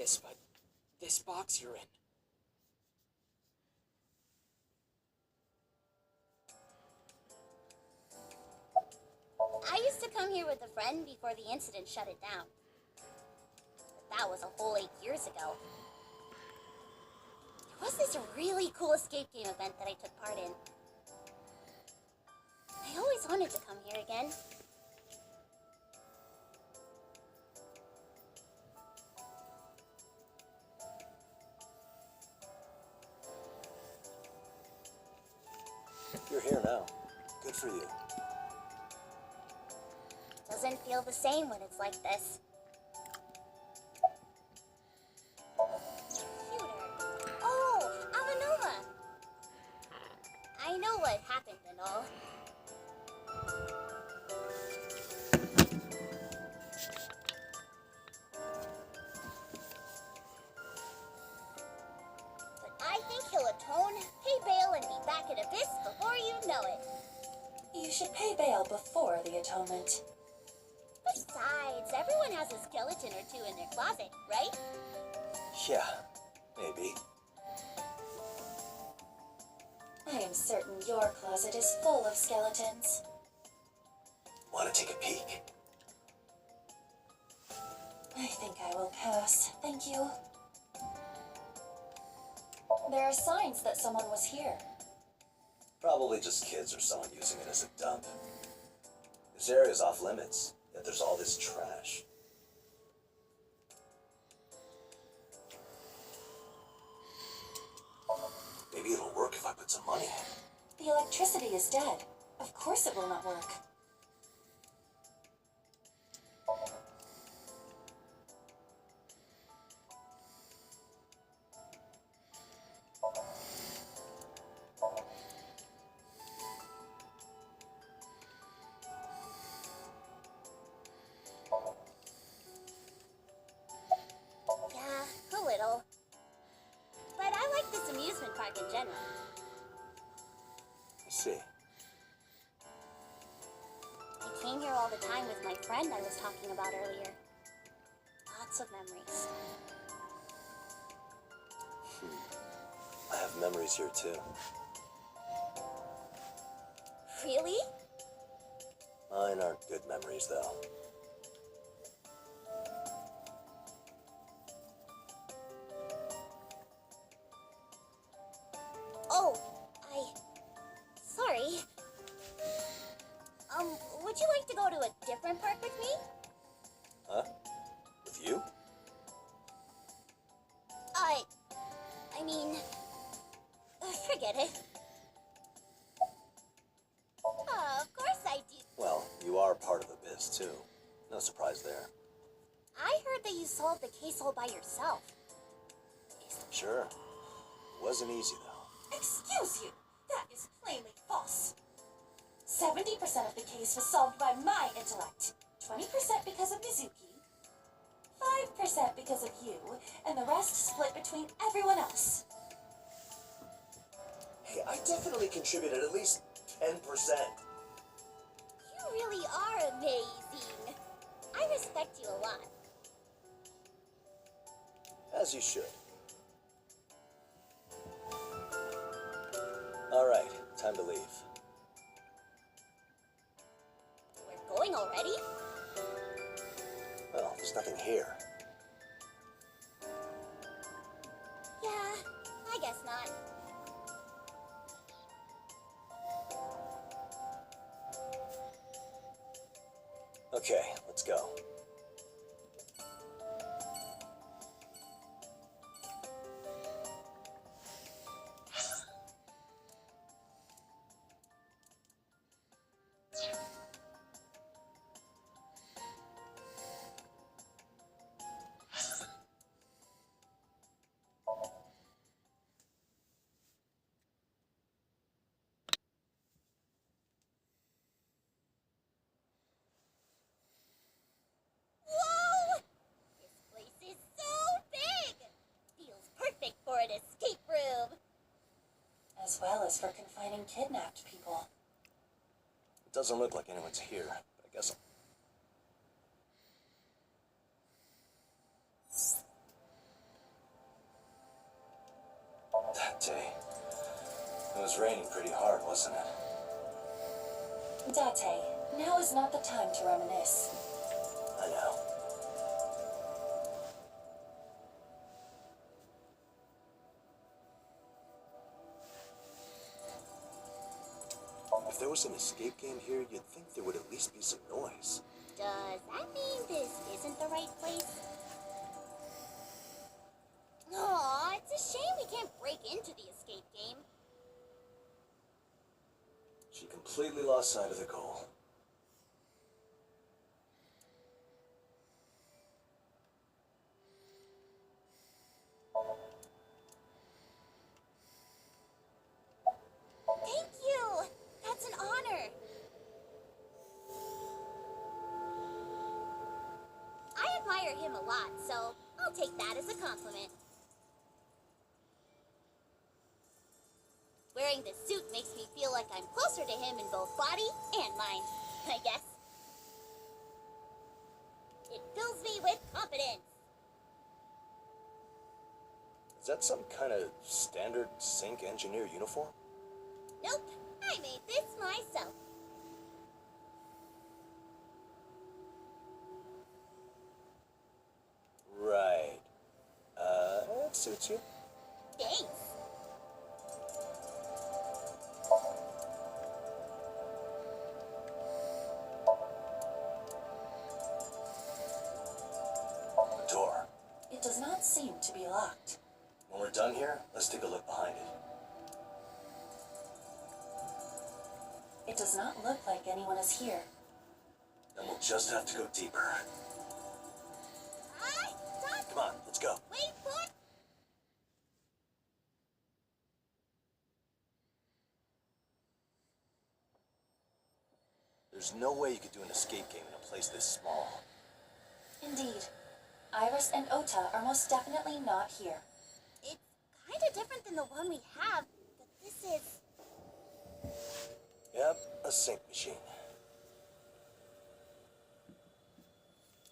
this, but this box you're in. I used to come here with a friend before the incident shut it down. But that was a whole 8 years ago. There was this really cool escape game event that I took part in. I always wanted to come here again. You're here now. Good for you. Doesn't feel the same when it's like this. Computer. Oh, Amanoma! I know what happened and all. But I think he'll atone, pay bail, and be back at Abyss before you know it. You should pay bail before the atonement. Besides, everyone has a skeleton or two in their closet, right? Yeah, maybe. I am certain your closet is full of skeletons. Want to take a peek? I think I will pass. Thank you. There are signs that someone was here. Probably just kids or someone using it as a dump. This area's off limits, yet there's all this trash. Maybe it'll work if I put some money in. The electricity is dead. Of course it will not work. Yeah, a little. But I like this amusement park in general. I see. I came here all the time with my friend I was talking about earlier. Lots of memories. I have memories here too. Really? Mine aren't good memories though. Oh, sorry. Would you like to go to a different park with me? Huh? With you? I mean, forget it. Of course I do. Well, you are part of the biz too. No surprise there. I heard that you solved the case all by yourself. Sure. It wasn't easy though. Excuse you! That is plainly false. 70% of the case was solved by my intellect. 20% because of Mizuki. 5% because of you. And the rest split between everyone else. Hey, I definitely contributed at least 10%. You really are amazing. I respect you a lot. As you should. Alright, time to leave. We're going already? Well, there's nothing here. Yeah, I guess not. Okay, let's go. Whoa! This place is so big! Feels perfect for an escape room. As well as for confining kidnapped people. It doesn't look like anyone's here, but I guess Date. It was raining pretty hard, wasn't it? Date, now is not the time to reminisce. I know. If there was an escape game here, you'd think there would at least be some noise. Does that mean this isn't the right place? Aw, it's a shame we can't break into the escape game. She completely lost sight of the goal. Thank you! That's an honor. I admire him a lot, so I'll take that as a compliment. Wearing this suit makes me feel like I'm closer to him in both body and mind, I guess. It fills me with confidence. Is that some kind of standard sync engineer uniform? Nope, I made this myself. Right. It suits you. Thanks. The door. It does not seem to be locked. When we're done here, let's take a look behind it. It does not look like anyone is here. Then we'll just have to go deeper. Stop! Come on, let's go. Wait for... There's no way you could do an escape game in a place this small. Indeed. Iris and Ota are most definitely not here. It's kind of different than the one we have, but this is... Yep, a sync machine.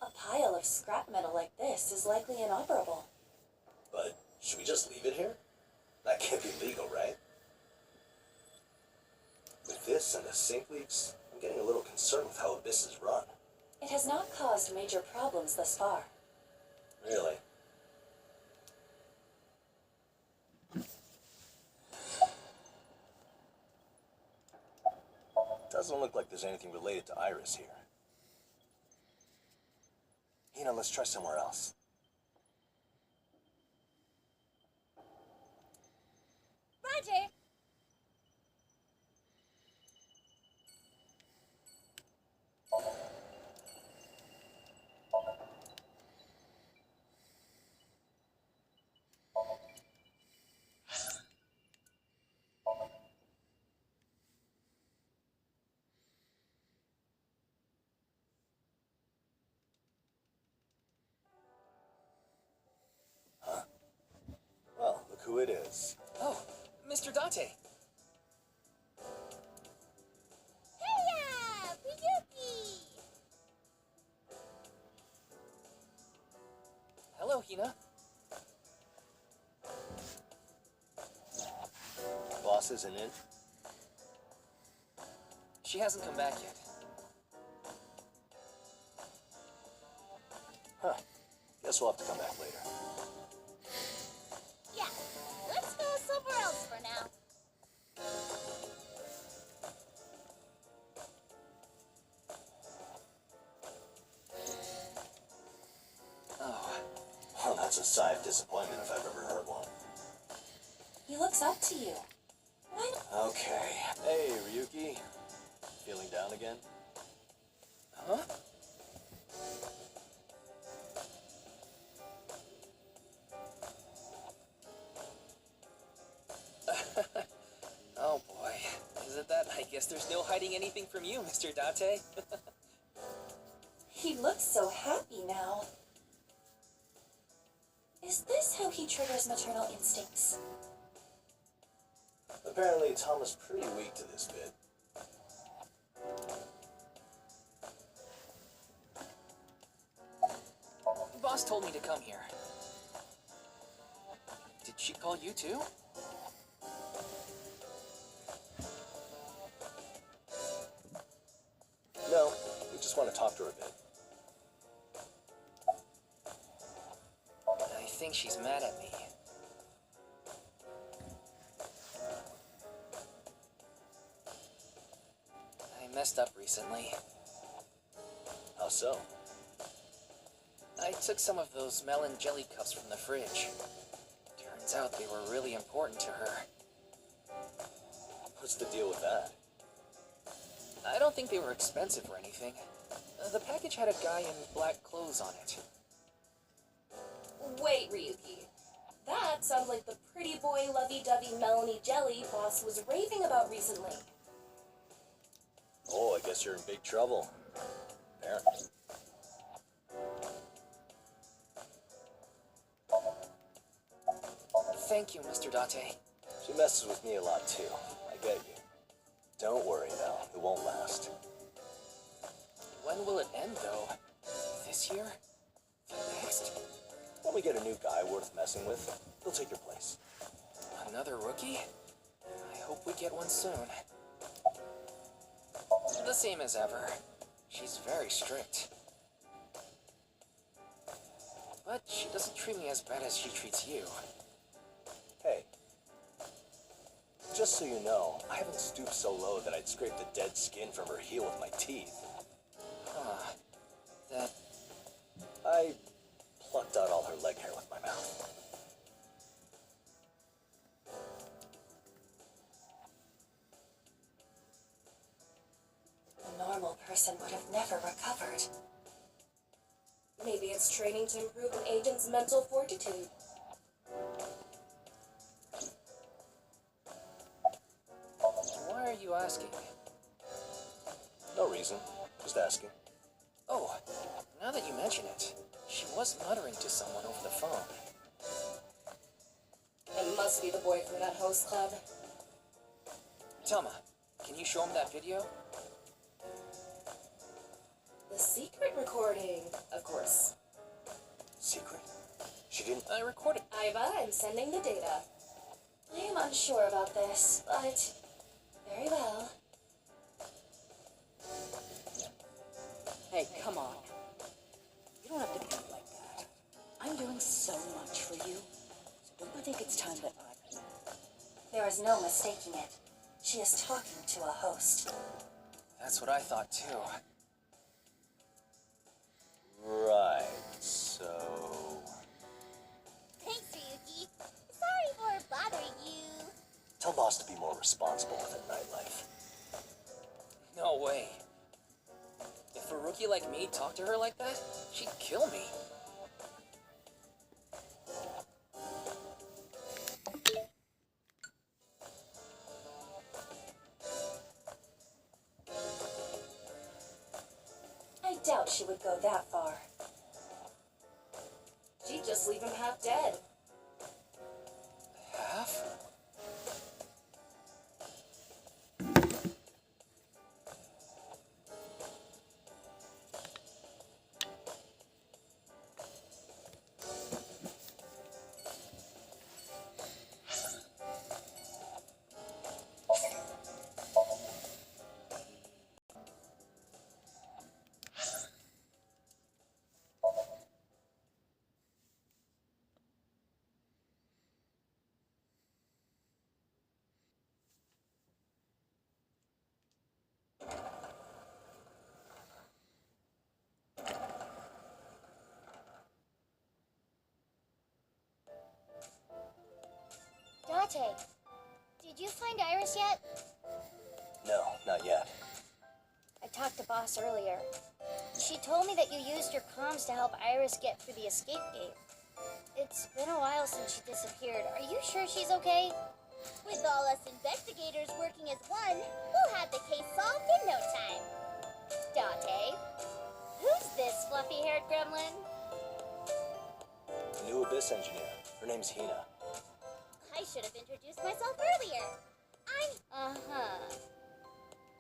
A pile of scrap metal like this is likely inoperable. But should we just leave it here? That can't be legal, right? With this and the sync leaks, I'm getting a little concerned with how Abyss is run. It has not caused major problems thus far. Really? Doesn't look like there's anything related to Iris here. Hina, let's try somewhere else. Roger! Well, look who it is. Oh, Mr. Date. Heya! Ryuki! Hello, Hina. Boss isn't in. She hasn't come back yet. Huh. Guess we'll have to come back later. Yeah, let's go somewhere else for now. Oh, Well, that's a sigh of disappointment if I've ever heard one. He looks up to you. Why not? Okay. Hey, Ryuki. Feeling down again? huh? Oh boy. Is it that? I guess there's no hiding anything from you, Mr. Date. He looks so happy now. Is this how he triggers maternal instincts? Apparently, Tom is pretty weak to this bit. Boss told me to come here. Did she call you too? No, we just want to talk to her a bit. I think she's mad at me. I messed up recently. How so? I took some of those melon jelly cups from the fridge. Turns out they were really important to her. What's the deal with that? I don't think they were expensive or anything. The package had a guy in black clothes on it. Wait, Ryuki. That sounds like the pretty boy lovey-dovey Melanie Jelly boss was raving about recently. Oh, I guess you're in big trouble. Apparently. Thank you, Mr. Date. She messes with me a lot too. I get you. Don't worry though, it won't last. When will it end, though? This year? Next? When we get a new guy worth messing with, he'll take your place. Another rookie? I hope we get one soon. The same as ever. She's very strict. But she doesn't treat me as bad as she treats you. Hey, just so you know, I haven't stooped so low that I'd scrape the dead skin from her heel with my teeth. Huh. That... I plucked out all her leg hair with my mouth. A normal person would have never recovered. Maybe it's training to improve an agent's mental fortitude. Why are you asking? No reason, just asking. Oh, now that you mention it, she was muttering to someone over the phone. It must be the boy from that host club. Tama, can you show him that video? The secret recording, of course. Secret? She didn't... I recorded... Iva, I'm sending the data. I am unsure about this, but very well. Hey, come on. You don't have to be like that. I'm doing so much for you. So don't you think it's time that I... There is no mistaking it. She is talking to a host. That's what I thought, too. Right, so... Thanks, Ryuki. Sorry for bothering you. Tell boss to be more responsible with her nightlife. No way. If a rookie like me talked to her like that, she'd kill me. I doubt she would go that far. She'd just leave him half dead. Half? Date, did you find Iris yet? No, not yet. I talked to Boss earlier. She told me that you used your comms to help Iris get through the escape gate. It's been a while since she disappeared. Are you sure she's okay? With all us investigators working as one, we'll have the case solved in no time. Date, who's this fluffy-haired gremlin? The new Abyss engineer. Her name's Hina. I should have introduced myself earlier. Uh-huh.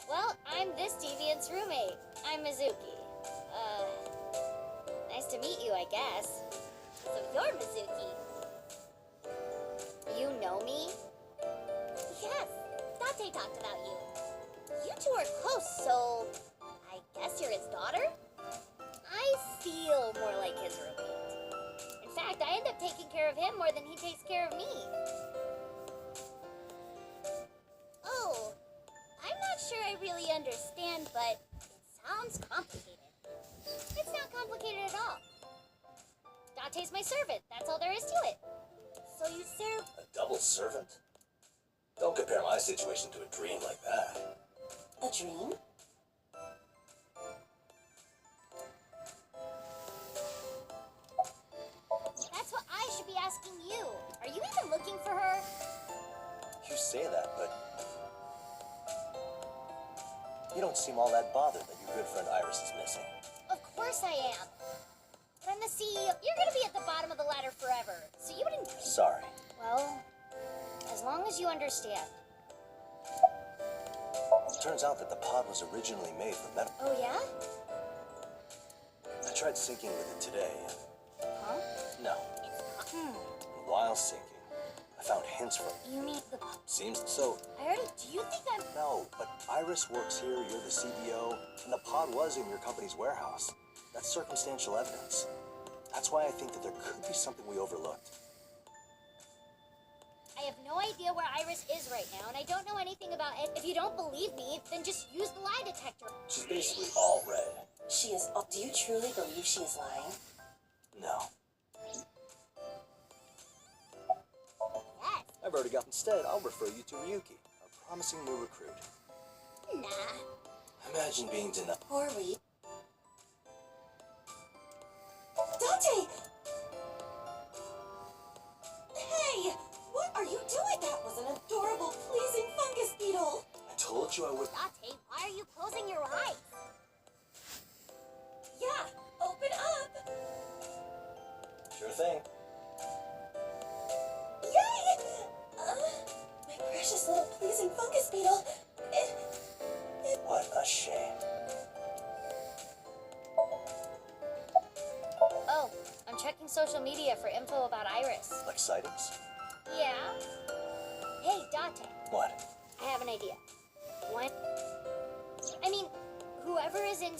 Well, I'm this deviant's roommate. I'm Mizuki. Nice to meet you, I guess. So you're Mizuki. You know me? Yes, Date talked about you. You two are close, so I guess guess you're his daughter? I feel more like his roommate. In fact, I end up taking care of him more than he takes care of me. Oh, I'm not sure I really understand, but it sounds complicated. It's not complicated at all. Dante's my servant. That's all there is to it. So you serve... A double servant? Don't compare my situation to a dream like that. A dream? That's what I should be asking you. Are you even looking for her? You say that, but you don't seem all that bothered that your good friend Iris is missing. Of course I am. But I'm the CEO. You're gonna be at the bottom of the ladder forever. So you wouldn't... Sorry. Well, as long as you understand. It turns out that the pod was originally made for metal. Oh, yeah? I tried syncing with it today. Huh? No. While syncing, I found hints from... You mean the... Seems so. I already... Do you think I'm... No, but Iris works here, you're the CEO, and the pod was in your company's warehouse. That's circumstantial evidence. That's why I think that there could be something we overlooked. I have no idea where Iris is right now, and I don't know anything about it. If you don't believe me, then just use the lie detector. She's basically all red. She is. Do you truly believe she is lying? No. Yes. I've already got instead. I'll refer you to Ryuki, our promising new recruit. Nah. Imagine being denied. Poor Reed. Dante! Hey! What are you doing? That was an adorable, pleasing fungus beetle! I told you I would. Dante, why are you closing your eyes? Yeah, open up! Sure thing. Yay! My precious little pleasing fungus beetle. What a shame. Oh, I'm checking social media for info about Iris. Like sightings? Yeah. Hey, Dante, What? I have an idea. What? I mean, whoever is in...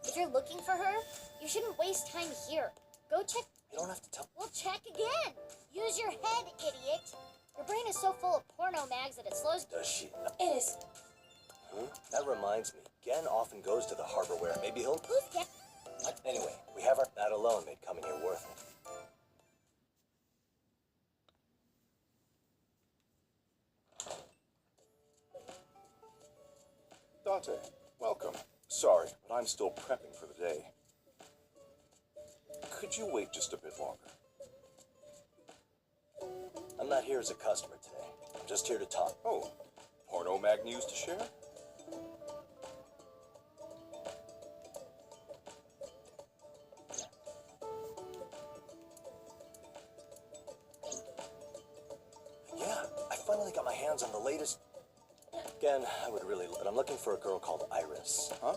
If you're looking for her, you shouldn't waste time here. Go check... You don't have to tell. Well, check again. Use your head, idiot. Your brain is so full of porno mags that it slows... Does she? It is. That reminds me. Gen often goes to the harbor where maybe he'll... Who's get... Anyway, we have our... That alone made coming here worth it. Dante, welcome. Sorry, but I'm still prepping for the day. Could you wait just a bit longer? I'm not here as a customer today. I'm just here to talk. Oh, porno mag news to share? Yeah, I finally got my hands on the latest... Again, I would really... But I'm looking for a girl called Iris. Huh?